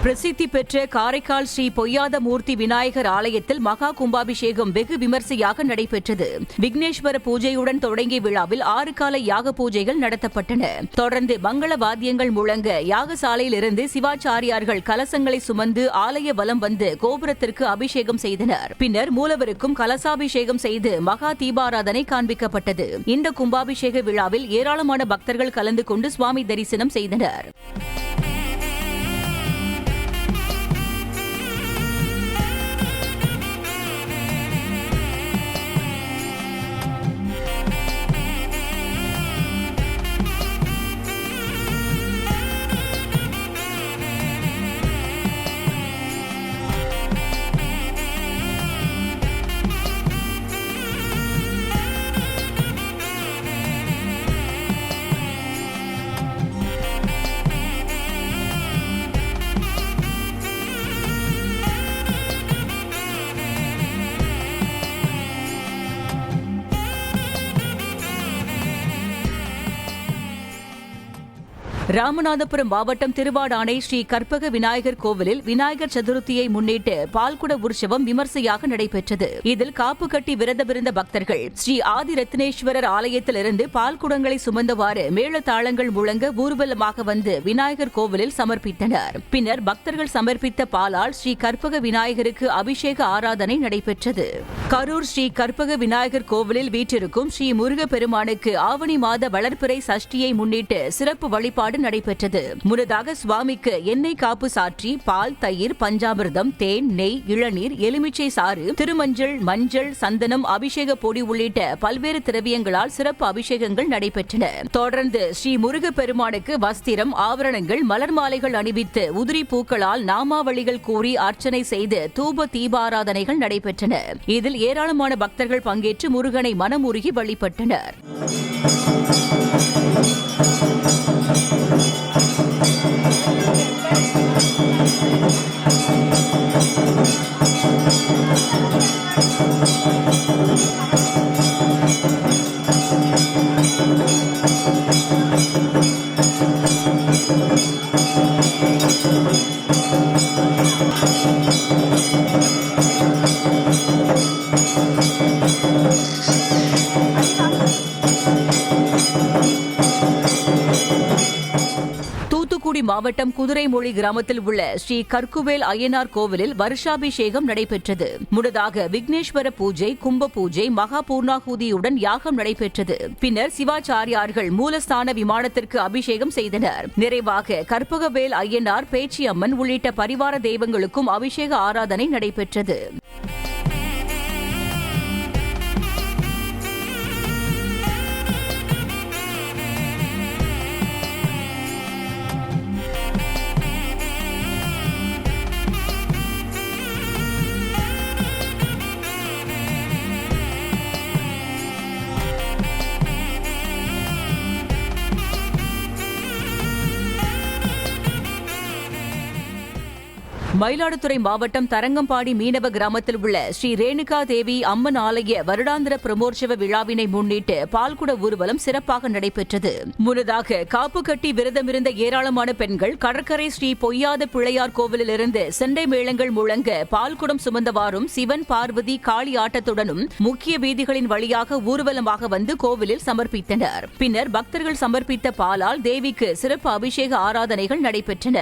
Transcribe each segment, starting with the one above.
பிரசித்தி பெற்ற காரைக்கால் ஸ்ரீ பொய்யாத மூர்த்தி விநாயகர் ஆலயத்தில் மகா கும்பாபிஷேகம் வெகு விமர்சையாக நடைபெற்றது. விக்னேஸ்வர பூஜையுடன் தொடங்கிய விழாவில் 6 கால யாக பூஜைகள் நடத்தப்பட்டன. தொடர்ந்து மங்கள வாத்தியங்கள் முழங்க யாகசாலையிலிருந்து சிவாச்சாரியார்கள் கலசங்களை சுமந்து ஆலய வலம் வந்து கோபுரத்திற்கு அபிஷேகம் செய்தனர். பின்னர் மூலவருக்கும் கலசாபிஷேகம் செய்து மகா தீபாராதனை காண்பிக்கப்பட்டது. இந்த கும்பாபிஷேக விழாவில் ஏராளமான பக்தர்கள் கலந்து கொண்டு சுவாமி தரிசனம் செய்தனர். ராமநாதபுரம் மாவட்டம் திருவாடானை ஸ்ரீ கற்பக விநாயகர் கோவிலில் விநாயகர் சதுர்த்தியை முன்னிட்டு பால்குட உற்சவம் விமர்சையாக நடைபெற்றது. இதில் காப்பு கட்டி விரதமிருந்த பக்தர்கள் ஸ்ரீ ஆதி ரத்னேஸ்வரர் ஆலயத்திலிருந்து பால்குடங்களை சுமந்தவாறு மேளதாளங்கள் முழங்க ஊர்வலமாக வந்து விநாயகர் கோவிலில் சமர்ப்பித்தனர். பின்னர் பக்தர்கள் சமர்ப்பித்த பாலால் ஸ்ரீ கற்பக விநாயகருக்கு அபிஷேக ஆராதனை நடைபெற்றது. கரூர் ஸ்ரீ கற்பக விநாயகர் கோவிலில் வீற்றிருக்கும் ஸ்ரீ முருகப்பெருமானுக்கு ஆவணி மாத வளர்பிறை சஷ்டியை முன்னிட்டு சிறப்பு வழிபாடு நடைபெற்றது. முன்னதாக சுவாமிக்கு எண்ணெய் காப்பு சாற்றி பால், தயிர், பஞ்சாமிர்தம், தேன், நெய், இளநீர், எலுமிச்சை சாறு, திருமஞ்சள், மஞ்சள், சந்தனம், அபிஷேக பொடி உள்ளிட்ட பல்வேறு திரவியங்களால் சிறப்பு அபிஷேகங்கள் நடைபெற்றன. தொடர்ந்து ஸ்ரீ முருகப்பெருமானுக்கு வஸ்திரம், ஆபரணங்கள், மலர் மாலைகள் அணிவித்து உதிரி பூக்களால் நாமாவளிகள் கூறி அர்ச்சனை செய்து தூப தீபாராதனைகள் நடைபெற்றன. இதில் ஏராளமான பக்தர்கள் பங்கேற்று முருகனை மனமுருகி வழிபட்டனர். தூத்துக்குடி மாவட்டம் குதிரைமொழி கிராமத்தில் உள்ள ஸ்ரீ கற்குவேல் அய்யனார் கோவிலில் வருஷாபிஷேகம் நடைபெற்றது. முன்னதாக விக்னேஸ்வர பூஜை, கும்ப பூஜை, மகா பூர்ணாகுதியுடன் யாகம் நடைபெற்றது. பின்னர் சிவாச்சாரியார்கள் மூலஸ்தான விமானத்திற்கு அபிஷேகம் செய்தனர். நிறைவாக கற்பகவேல் அய்யனார், பேச்சியம்மன் உள்ளிட்ட பரிவார தெய்வங்களுக்கும் அபிஷேக ஆராதனை நடைபெற்றது. மயிலாடுதுறை மாவட்டம் தரங்கம்பாடி மீனவ கிராமத்தில் உள்ள ஸ்ரீ ரேணுகா தேவி அம்மன் ஆலய வருடாந்திர பிரமோற்சவ விழாவினை முன்னிட்டு பால்குட ஊர்வலம் சிறப்பாக நடைபெற்றது. முன்னதாக காப்பு கட்டி விரதமிருந்த ஏராளமான பெண்கள் கடற்கரை ஸ்ரீ பொய்யாத பிள்ளையார் கோவிலிலிருந்து செண்டை மேளங்கள் முழங்க பால்குடம் சுமந்தவாறும் சிவன், பார்வதி, காளி ஆட்டத்துடனும் முக்கிய வீதிகளின் வழியாக ஊர்வலமாக வந்து கோவிலில் சமர்ப்பித்தனர். பின்னர் பக்தர்கள் சமர்ப்பித்த பாலால் தேவிக்கு சிறப்பு அபிஷேக ஆராதனைகள் நடைபெற்றன.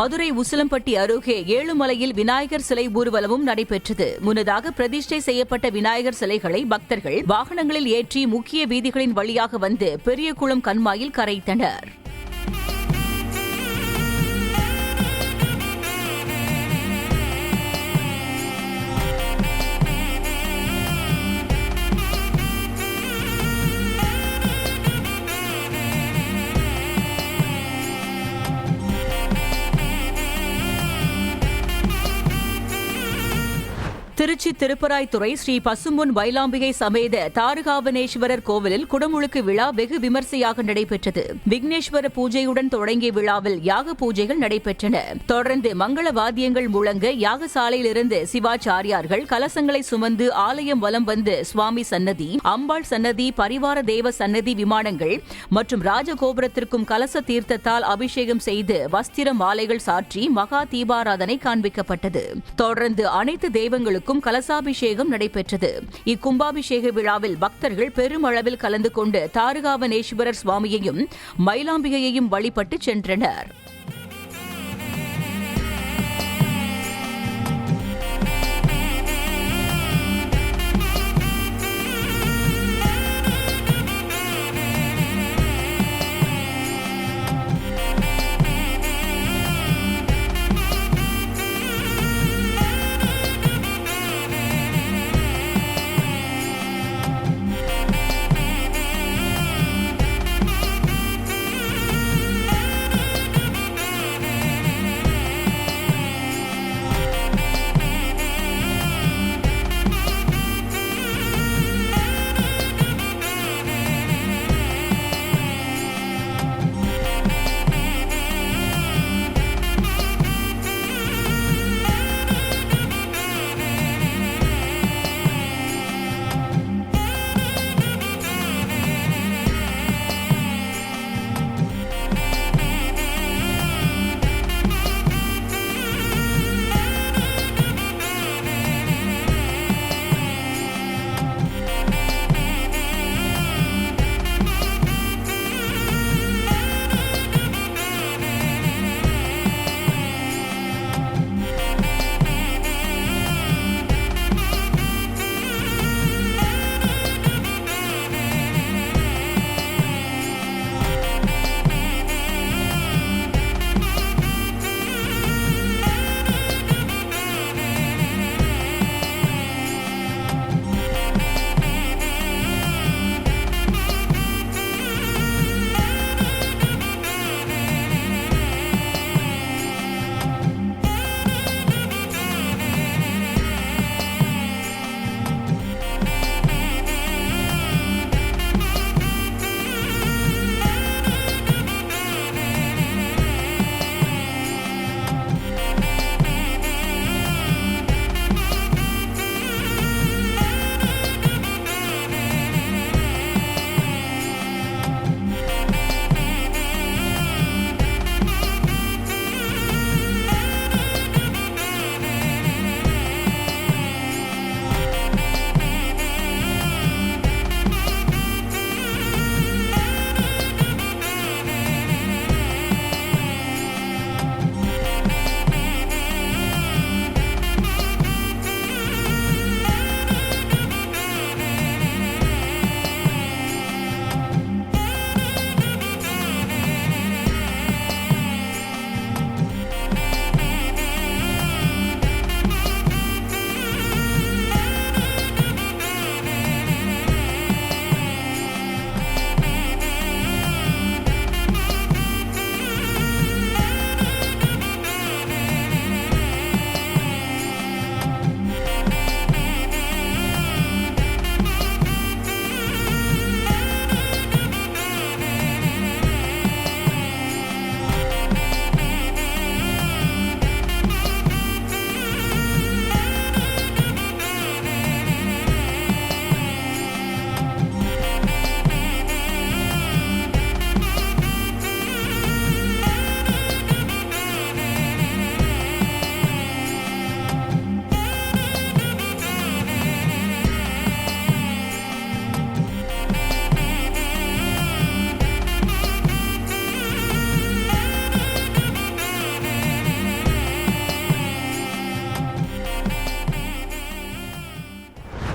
மதுரை உசிலம்பட்டி அருகே ஏழுமலையில் விநாயகர் சிலை ஊர்வலமும் நடைபெற்றது. முன்னதாக பிரதிஷ்டை செய்யப்பட்ட விநாயகர் சிலைகளை பக்தர்கள் வாகனங்களில் ஏற்றி முக்கிய வீதிகளின் வழியாக வந்து பெரியகுளம் கண்மாயில் கரைத்தனர். திருச்சி திருப்பராய்த்துறை ஸ்ரீ பசும்பொன் வைலாம்பிகை சமேத தாரகாவனேஸ்வரர் கோவிலில் குடமுழுக்கு விழா வெகு விமர்சையாக நடைபெற்றது. விக்னேஸ்வர பூஜையுடன் தொடங்கிய விழாவில் யாக பூஜைகள் நடைபெற்றன. தொடர்ந்து மங்கள வாத்தியங்கள் முழங்க யாகசாலையிலிருந்து சிவாச்சாரியார்கள் கலசங்களை சுமந்து ஆலயம் வலம் வந்து சுவாமி சன்னதி, அம்பாள் சன்னதி, பரிவார தேவ சன்னதி விமானங்கள் மற்றும் ராஜகோபுரத்திற்கும் கலச தீர்த்தத்தால் அபிஷேகம் செய்து வஸ்திர மாலைகள் சாற்றி மகா தீபாராதனை காண்பிக்கப்பட்டது. தொடர்ந்து அனைத்து தெய்வங்களுக்கும் கலசாபிஷேகம் நடைபெற்றது. இக்கும்பாபிஷேக விழாவில் பக்தர்கள் பெருமளவில் கலந்து கொண்டு தாரகாவனேஸ்வரர் சுவாமியையும் மயிலாம்பிகையையும் வழிபட்டு சென்றனர்.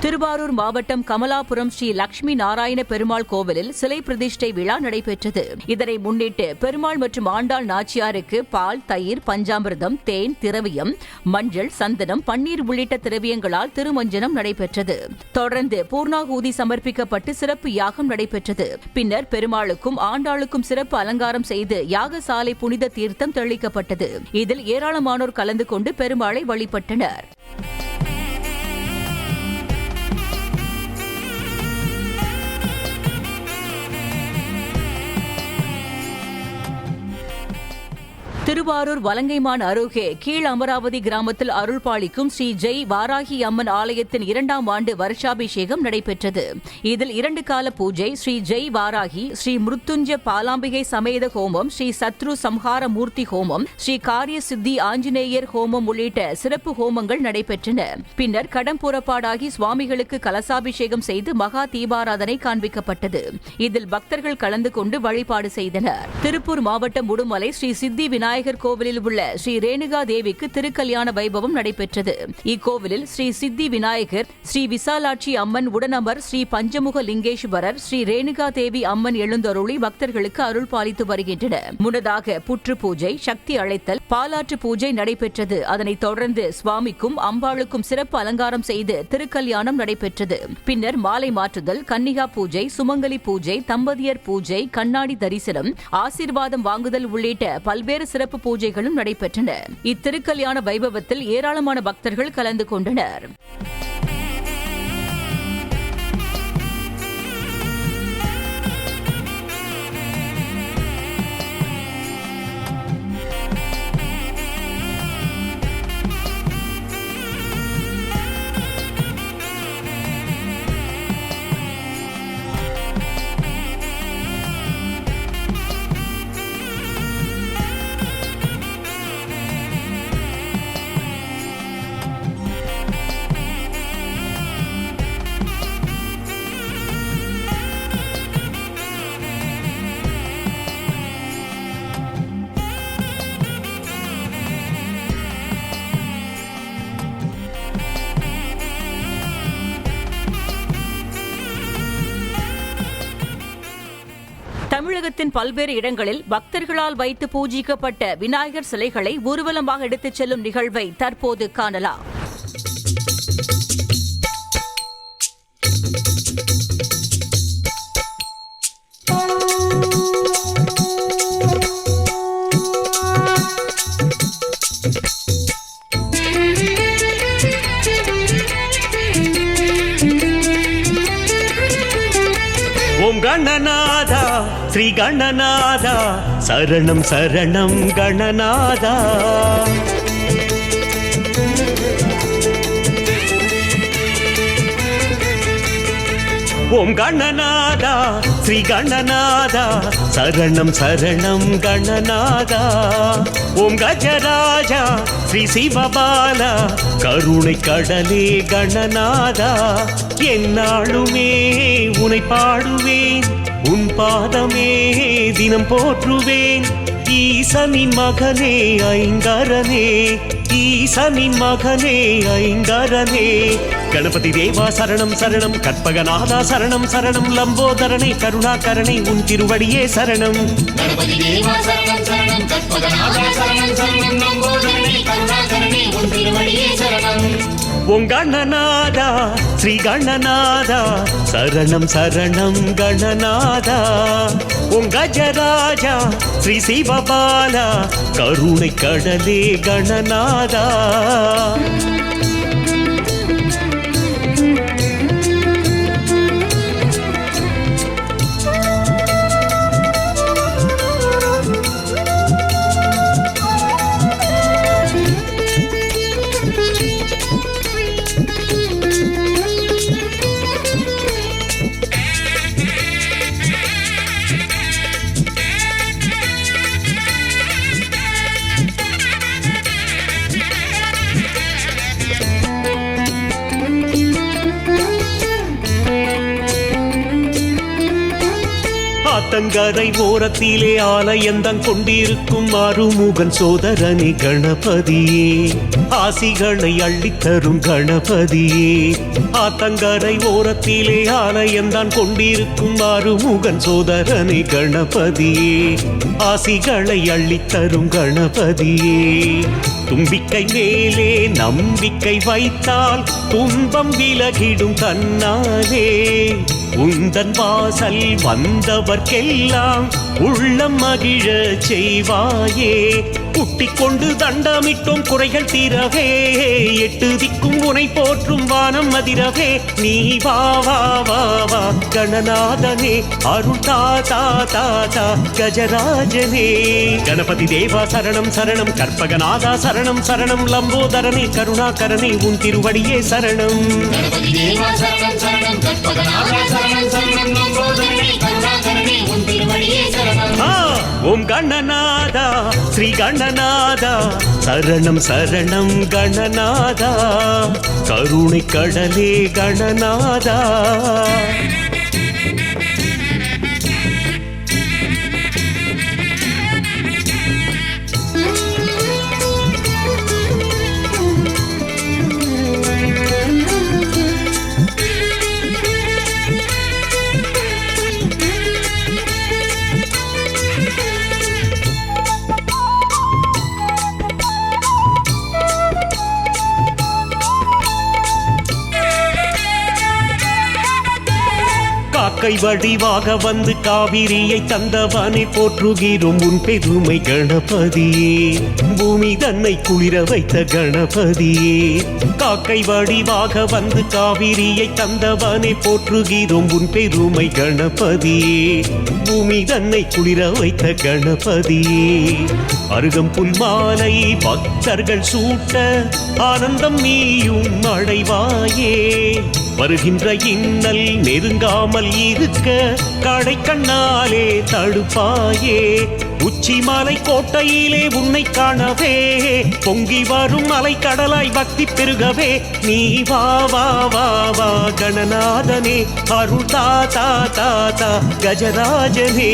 திருவாரூர் மாவட்டம் கமலாபுரம் ஸ்ரீ லட்சுமி நாராயண பெருமாள் கோவிலில் சிலை பிரதிஷ்டை விழா நடைபெற்றது. இதனை முன்னிட்டு பெருமாள் மற்றும் ஆண்டாள் நாச்சியாருக்கு பால், தயிர், பஞ்சாமிர்தம், தேன், திரவியம், மஞ்சள், சந்தனம், பன்னீர் உள்ளிட்ட திரவியங்களால் திருமஞ்சனம் நடைபெற்றது. தொடர்ந்து பூர்ணாகூதி சமர்ப்பிக்கப்பட்டு சிறப்பு யாகம் நடைபெற்றது. பின்னர் பெருமாளுக்கும் ஆண்டாளுக்கும் சிறப்பு அலங்காரம் செய்து யாகசாலை புனித தீர்த்தம் தெளிக்கப்பட்டது. இதில் ஏராளமானோர் கலந்து கொண்டு பெருமாளை வழிபட்டனர். திருவாரூர் வலங்கைமான் அருகே கீழ் அமராவதி கிராமத்தில் அருள்பாலிக்கும் ஸ்ரீ ஜெய் வாராகி அம்மன் ஆலயத்தின் 2ஆம் ஆண்டு வருஷாபிஷேகம் நடைபெற்றது. இதில் 2 கால பூஜை, ஸ்ரீ ஜெய் வாராகி, ஸ்ரீ மிருத்துஞ்ச பாலாம்பிகை சமேத ஹோமம், ஸ்ரீ சத்ரு சம்ஹார மூர்த்தி ஹோமம், ஸ்ரீ காரிய சித்தி ஆஞ்சநேயர் ஹோமம் உள்ளிட்ட சிறப்பு ஹோமங்கள் நடைபெற்றன. பின்னர் கடம் புறப்பாடாகி சுவாமிகளுக்கு கலசாபிஷேகம் செய்து மகா தீபாராதனை காண்பிக்கப்பட்டது. இதில் பக்தர்கள் கலந்து கொண்டு வழிபாடு செய்தனர். திருப்பூர் மாவட்டம் உடுமலை ஸ்ரீ சித்தி விநாயகர் கோவிலில் உள்ள ஸ்ரீ ரேணுகா தேவிக்கு திருக்கல்யாண வைபவம் நடைபெற்றது. இக்கோவிலில் ஸ்ரீ சித்தி விநாயகர், ஸ்ரீ விசாலாட்சி அம்மன் உடனமர் ஸ்ரீ பஞ்சமுக லிங்கேஸ்வரர், ஸ்ரீ ரேணுகா தேவி அம்மன் எழுந்தருளி பக்தர்களுக்கு அருள் பாலித்து வருகின்றனர். முன்னதாக புற்று பூஜை, சக்தி அழைத்தல், பாலாற்று பூஜை நடைபெற்றது. அதனைத் தொடர்ந்து சுவாமிக்கும் அம்பாளுக்கும் சிறப்பு அலங்காரம் செய்து திருக்கல்யாணம் நடைபெற்றது. பின்னர் மாலை மாற்றுதல், கன்னிகா பூஜை, சுமங்கலி பூஜை, தம்பதியர் பூஜை, கண்ணாடி தரிசனம், ஆசீர்வாதம் வாங்குதல் உள்ளிட்ட பல்வேறு சிறப்பு பூஜைகளும் நடைபெற்றன. இத்திருக்கல்யாண வைபவத்தில் ஏராளமான பக்தர்கள் கலந்து கொண்டனர். தமிழகத்தின் பல்வேறு இடங்களில் பக்தர்களால் வைத்து பூஜிக்கப்பட்ட விநாயகர் சிலைகளை ஊர்வலமாக எடுத்துச் செல்லும் நிகழ்வை தற்போது காணலாம். ஓம் கணநாதா ஸ்ரீ கணநாதா சரணம் சரணம் கணநாதா. ஓம் கணநாதா ஸ்ரீ கணநாதா சரணம் சரணம் கணநாதா. ஓம் கஜராஜா ஸ்ரீ சிவபாலா கருணை கடலே கணநாதா. என்னாலுமே உனை பாடுவேன், உன் பாதமே தினம் போற்றுவேன். ஈசனின் மகனே ஐங்கரனே, ஈசனின் மகனே ஐங்கரனே. கணபதி தேவா சரணம் சரணம், கற்பகநாதா சரணம் சரணம், லம்போதரனை கருணாகரனை உன் திருவடியே சரணம். கணபதி தேவா சரணம் சரணம், கற்பகநாதா சரணம் சரணம், லம்போதரனை கருணாகரனை உன் திருவடியே சரணம். ஓம் கணநாதா ஸ்ரீ கணநாதா சரணம் சரணம் கணநாதா. ஓம் கஜராஜா ஸ்ரீ சிவபாலா கருணை கடலே கணநாதா. ஆத்தங்கரை ஓரத்திலே ஆலயந்தம் கொண்டிருக்கும் அருமுகன் சோதரனே கணபதியே, ஆசிகளை அள்ளித்தரும் கணபதியே. ஆத்தங்கரை ஓரத்திலே ஆலயந்தான் கொண்டிருக்கும் அருமுகன் சோதரனே கணபதியே, ஆசிகளை அள்ளித்தரும் கணபதியே. தும்பிக்கை மேலே நம்பிக்கை வைத்தால் துன்பம் விலகிடும் தன்னாலே. உந்தன் வாசல் வந்தவர்க்கெல்லாம் உள்ளம் மகிழ செய்வாயே. குட்டிக் கொண்டு தண்டமிட்டோம் குறைகள் தீரவே, 8 திக்கும் எங்கும் உனை போற்றும் வானம் மதிரவே நீ வா வா வா வா கணநாதனே அருள் தாதா தாதா கஜராஜனே கணபதி தேவா சரணம் சரணம் கற்பகநாதா சரணம் சரணம் லம்போதரனே கருணாகரனே உன் திருவடியே சரணம் கணபதி தேவா சரணம் சரணம் கற்பகநாதா சரணம் சரணம் லம்போதரனே கருணாகரனே உன் திருவடியே சரணம் ஓம் கணநாதா ஸ்ரீ கணநாதா சரணம் சரணம் கணநாதா கருணை கடலே கணநாதா காக்கை வடிவாக வந்து காவிரியை தந்தவனை போற்றுகிறோம் உன் பெருமை கணபதியே பூமி தன்னை குளிர வைத்த கணபதியே காக்கை வடிவாக வந்து காவிரியை தந்தவனை போற்றுகிறோம் உன் பெருமை கணபதியே பூமி தன்னை குளிர வைத்த கணபதியே அருகம்புல் மாலை பக்தர்கள் சூட்ட ஆனந்தம் நீயும் அடைவாயே வருகின்ற இன்னல் நெருங்காமல் இருக்க கடை கண்ணாலே தடுப்பாயே உச்சி மலை கோட்டையிலே உன்னை காணவே பொங்கி வரும் அலை கடலாய் பக்தி பெருகவே நீ வா வா வா வா கணநாதனே அருள் தாதா தாதா கஜராஜனே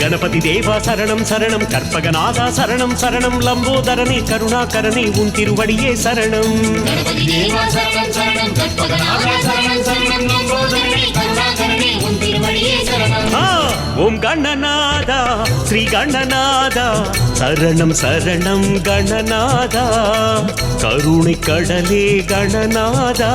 கணபதி தேவா சரணம் சரணம் கற்பகநாதா சரணம் சரணம் லம்போதரனே கருணாகரனே உன் திருவடியே சரணம் கணபதி தேவா சரணம் சரணம் கற்பகநாதா சரணம் சரணம் லம்போதரனே கருணாகரனே உன் திருவடியே சரணம் ஓம் கணநாதா ஸ்ரீ கணநாதா சரணம் சரணம் கணநாதா கருணை கடலே கணநாதா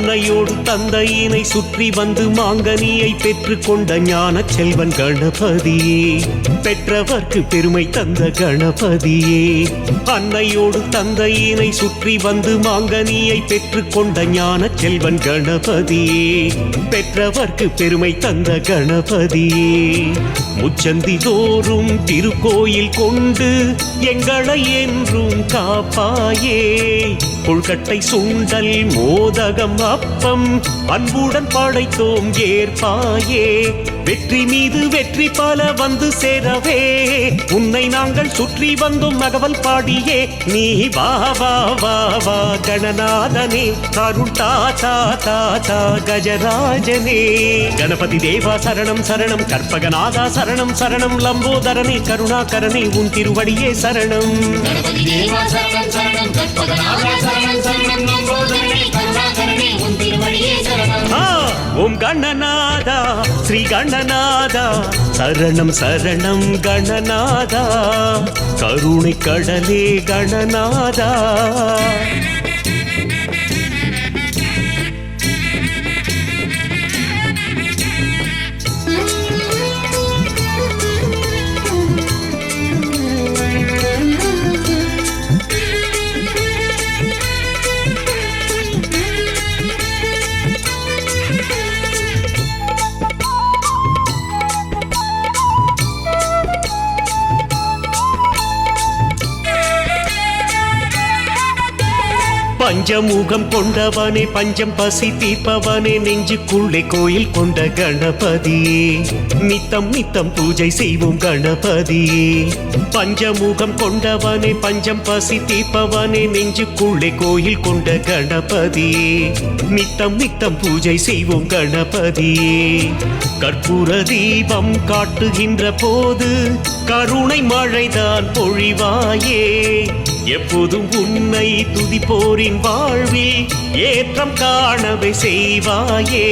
அன்னையோடு தந்தையினை சுற்றி வந்து மாங்கனியை பெற்றுக் கொண்ட ஞான செல்வன் கணபதியே பெற்றவர்க்கு பெருமை தந்த கணபதியே அன்னையோடு தந்தையினை சுற்றி வந்து மாங்கனியை பெற்றுக் கொண்ட ஞான செல்வன் கணபதியே பெற்றவர்க்கு பெருமை தந்த கணபதியே முச்சந்தி தோறும் திருக்கோயில் கொண்டு எங்களை என்றும் காப்பாயே கொள்கட்டை சுண்டல் மோதகம் அப்பம் அன்புடன் படைத்தோம் ஏற்பாயே வெற்றி மீது வெற்றி பல வந்து சேரவே உன்னை நாங்கள் சுற்றி வந்தோம் நகவல் பாடியே நீ வா வா வா வா கணநாதனே அருள் தாதா தாதா கஜராஜனே கணபதி தேவா சரணம் சரணம் கற்பகநாதா சரணம் சரணம் லம்போதரனே கருணாகரனே உன் திருவடியே சரணம் கணபதி தேவா சரணம் சரணம் கற்பகநாதா சரணம் சரணம் லம்போதரனே கருணாகரனே உன் திருவடியே சரணம் ஓம் கணநாதா ஸ்ரீ கணநாதா சரணம் சரணம் கணநாதா கருணை கடலே கணநாதா பஞ்சமுகம் கொண்டவனே பஞ்சம் பசி தீர்ப்பவனே நெஞ்சுக்குள்ளே கோயில் கொண்ட கணபதியே நித்தம் நித்தம் பூஜை செய்வோம் கணபதியே பஞ்சமுகம் கொண்டவனே பஞ்சம் பசி தீர்ப்பவனே நெஞ்சுக்குள்ளே கோயில் கொண்ட கணபதியே நித்தம் நித்தம் பூஜை செய்வோம் கணபதியே கற்பூர தீபம் காட்டுகின்ற போது கருணை மழைதான் பொழிவாயே எப்போதும் உன்னை துதிப்போரின் வாழ்வில் ஏற்றம் காணவே செய்வாயே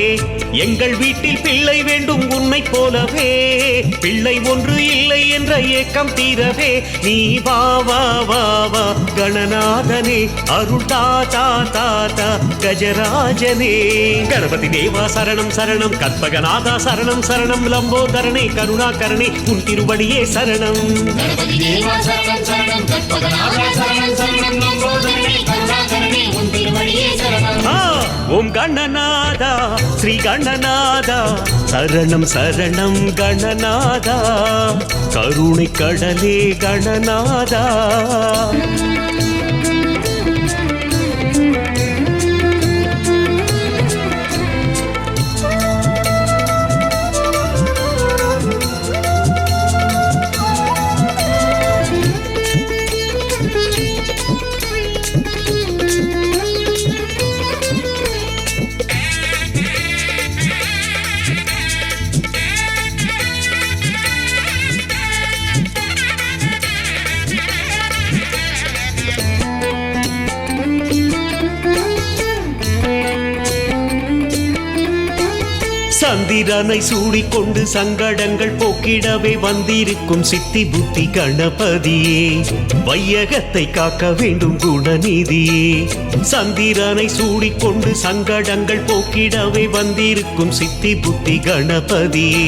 எங்கள் வீட்டில் பிள்ளை வேண்டும் உன்னை போலவே பிள்ளை ஒன்று இல்லை என்ற ஏக்கம் தீரவே நீ வா வா வா வா கணநாதனே அருள் தாத்தா தாத்தா கஜராஜனே கணபதி தேவா சரணம் சரணம் கற்பகநாதா சரணம் சரணம் லம்போதரனே கருணாகரனே உன் திருவடியே சரணம் கணபதி தேவா சரணம் சரணம் கற்பகநாதா சரணம் சரணம் லம்போதரனே கருணாகரனே உன் திருவடியே சரணம் ஓம் கணநாதா ஸ்ரீ கணநாதா சரணம் சரணம் கணநாதா கருணை கடலே கணநாதா சந்திரனை சூடிக்கொண்டு சங்கடங்கள் போக்கிடவே வந்திருக்கும் சித்தி புத்தி கணபதியே வையகத்தை காக்க வேண்டும் குணநிதியே சந்திரனை சூடிக்கொண்டு சங்கடங்கள் போக்கிடவே வந்திருக்கும் சித்தி புத்தி கணபதியே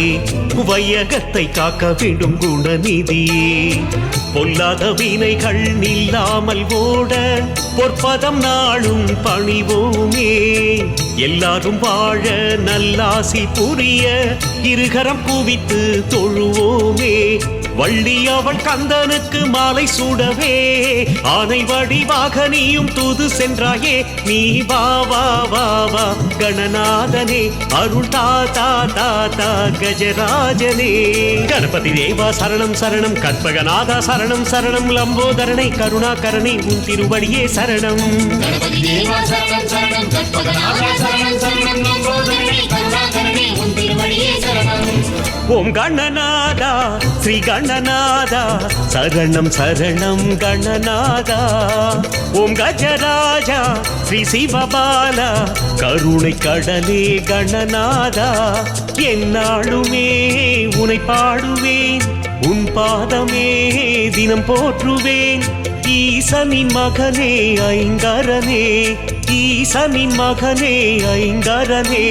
வையகத்தை காக்க வேண்டும் குணநிதியே பொல்லாத வினைகள் நில்லாமல் ஓட பொற்பதம் நாளும் பணிவோமே எல்லாரும் வாழ நல்லாசி புரிய இருகரம் குவித்து தொழுவோமே வள்ளி அவள் கந்தனுக்கு மாலை சூடவே ஆனை வடிவாக நீயும் தூது சென்றாயே நீ வா வா வா வா கணநாதனே அருள் தாத்தா தாத்தா கஜராஜனே கணபதி தேவா சரணம் சரணம் கற்பகநாதா சரணம் சரணம் லம்போதரனை கருணாகரனை உன் திருவடியே சரணம் கணபதி தேவா சரணம் சரணம் கற்பகநாதா சரணம் சரணம் லம்போதரனே கருணாகரனே உன் திருவடியே சரணம் ஓம் கணநாதா ஸ்ரீ கணநாதா சரணம் சரணம் கணநாதா ஓம் கஜராஜா ஸ்ரீ சிவபாலா கருணை கடலே கணநாதா என்னாலுமே உனை பாடுவேன் உன் பாதமே தினம் போற்றுவேன் ஈசனின் மகனே ஐங்கரனே ஈசனின் மகனே ஐங்கரனே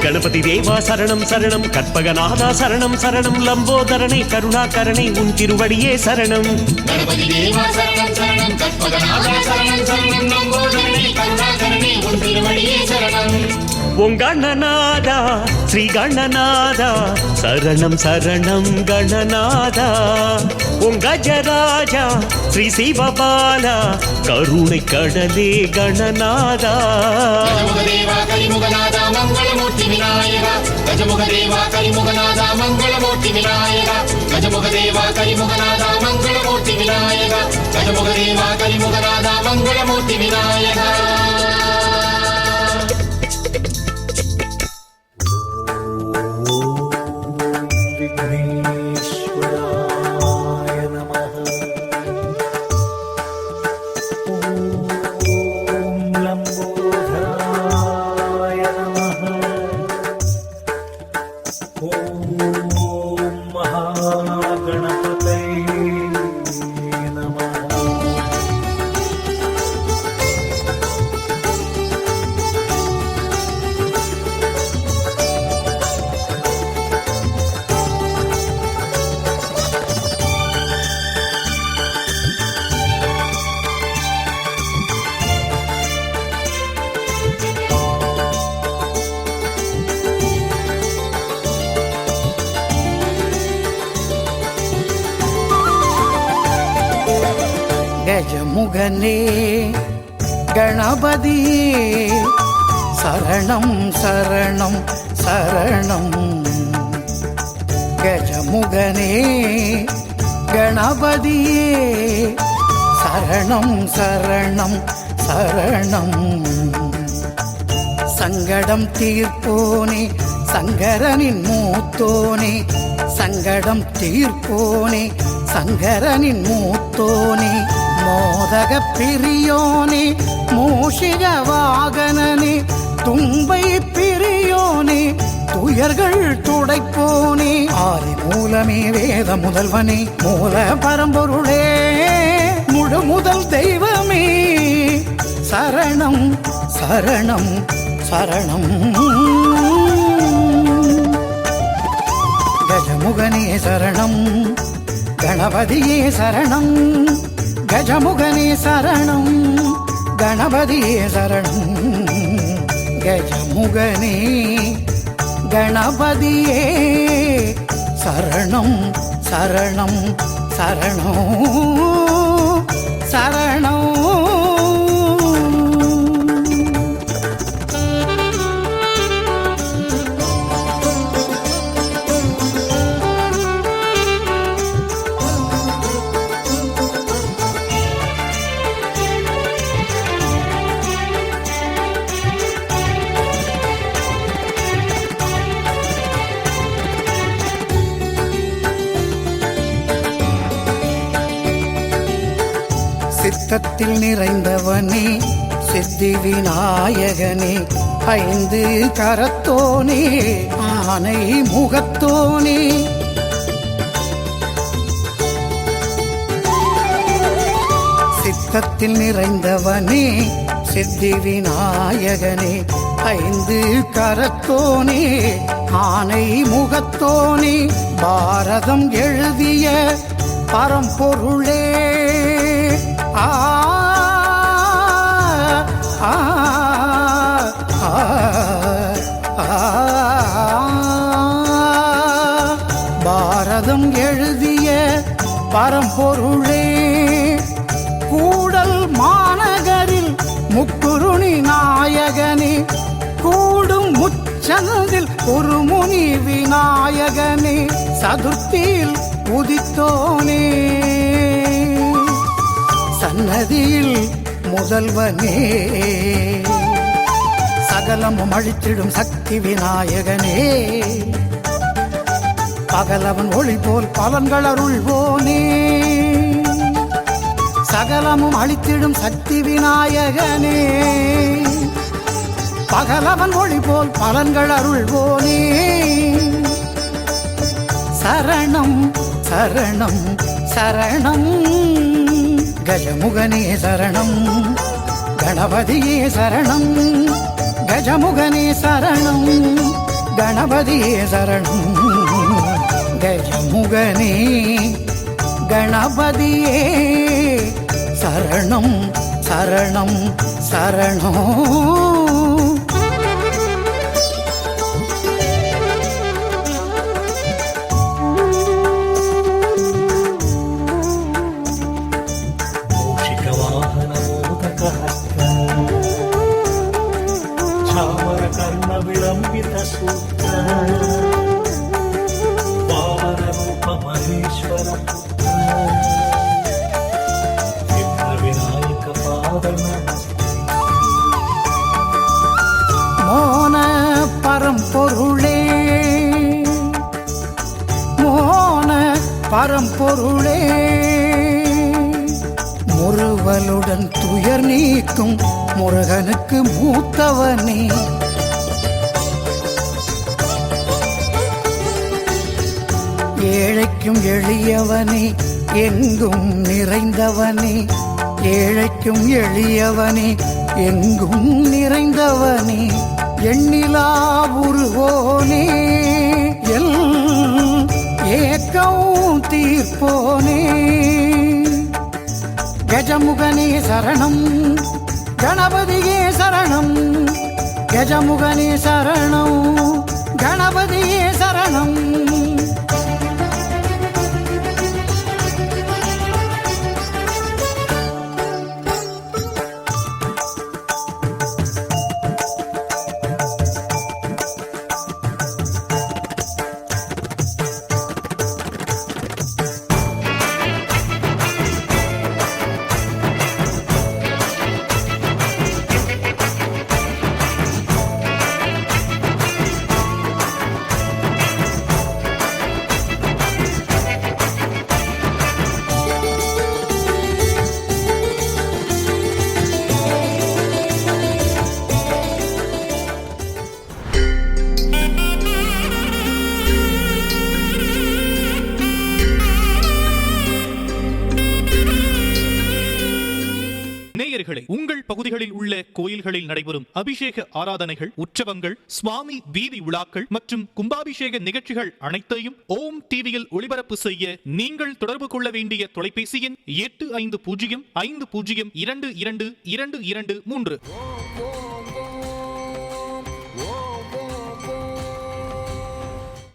கணபதி தேவா சரணம் சரணம் கற்பகநாதா சரணம் சரணம் லம்போதரனை கருணாகரனை உன் திருவடியே சரணம் கணபதி தேவா சரணம் சரணம் கற்பகநாதா சரணம் சரணம் லம்போதரனே கருணாகரனே உன் திருவடியே சரணம் ஓம் கணநாதா ஸ்ரீ கணநாதா சரணம் சரணம் கணநாதா ஓம் கஜராஜா ஸ்ரீ சிவபாலா கருணை கடலே கணநாதா கஜமுகதேவா கலிமுகநாதா மங்களமூர்த்தி விநாயகா கஜமுகதேவா கலிமுகநாதா மங்களமூர்த்தி விநாயகா கஜமுகதேவா கலிமுகநாதா மங்களமூர்த்தி விநாயகா கஜமுகதேவா கலிமுகநாதா மங்களமூர்த்தி விநாயகா கஜமுகனே கணபதியே சரணம் சரணம் சரணம் கஜமுகனே கணபதியே சரணம் சரணம் சரணம் சங்கடம் தீர்ப்போனே சங்கரனின் மூத்தோனே சங்கடம் தீர்ப்போனே சங்கரனின் மூத்தோனே மோதக பிரியோனே மூஷிக வாகனனே தும்பை பிரியோனே துயர்கள் துடைப்போனே ஆதி மூலமே வேத முதல்வனே மூல பரம்பொருளே முழு முதல் தெய்வமே சரணம் சரணம் சரணம் கஜமுகனே சரணம் கணபதியே சரணம் கஜமுகனே சரணம் கணபதியே சரணம் கஜமுகனே கணபதியே சரணம் சரணம் சரணம் சரணம் சித்தத்தில் நிறைந்தவனே சித்தி விநாயகனே ஐந்து கரத்தோனே ஆனை முகத்தோனே சித்தத்தில் நிறைந்தவனே சித்தி விநாயகனே ஐந்து கரத்தோனே ஆனை முகத்தோனே பாரதம் எழுதிய பரம்பொருளே ஆ ஆ பாரதம் எழுதிய பரம்பொருளே கூடல் மாநகரில் முக்குருணி நாயகனே கூடும் முச்சந்தில் ஒரு முனி விநாயகனே சதுர்த்தியில் உதித்தோனே சன்னதியில் முதல்வனே சகலமும் அழித்திடும் சக்தி விநாயகனே பகலவன் ஒளி போல் பலன்கள் அருள்வோனே சகலமும் அழித்திடும் சக்தி விநாயகனே பகலவன் ஒளி போல் பலன்கள் அருள்வோனே சரணம் சரணம் சரணம் கஜமுகனே சரணம் கணபதியே சரணம் கஜமுகனே சரணம் கணபதியே சரணம் கஜமுகனே கணபதியே சரணம் சரணம் சரணம் மோன பரம்பொருளே மோன பரம்பொருளே முறுவலுடன் துயர் நீக்கும் முருகனுக்கு மூத்தவனே ஏழைக்கும் எளியவனே எங்கும் நிறைந்தவனே ஏழைக்கும் எளியவனே எங்கும் நிறைந்தவனே எண்ணிலா உருவோனே எல் ஏக்கம் தீர்ப்போனே கஜமுகனே சரணம் கணபதியே சரணம் கஜமுகனே சரணம் கணபதியே சரணம் நேயர்களே, உங்கள் பகுதிகளில் உள்ள கோயில்களில் நடைபெறும் அபிஷேக ஆராதனைகள், உற்சவங்கள், சுவாமி வீதி விழாக்கள் மற்றும் கும்பாபிஷேக நிகழ்ச்சிகள் அனைத்தையும் ஓம் டிவியில் ஒளிபரப்பு செய்ய நீங்கள் தொடர்பு கொள்ள வேண்டிய தொலைபேசி எண் 8505022223.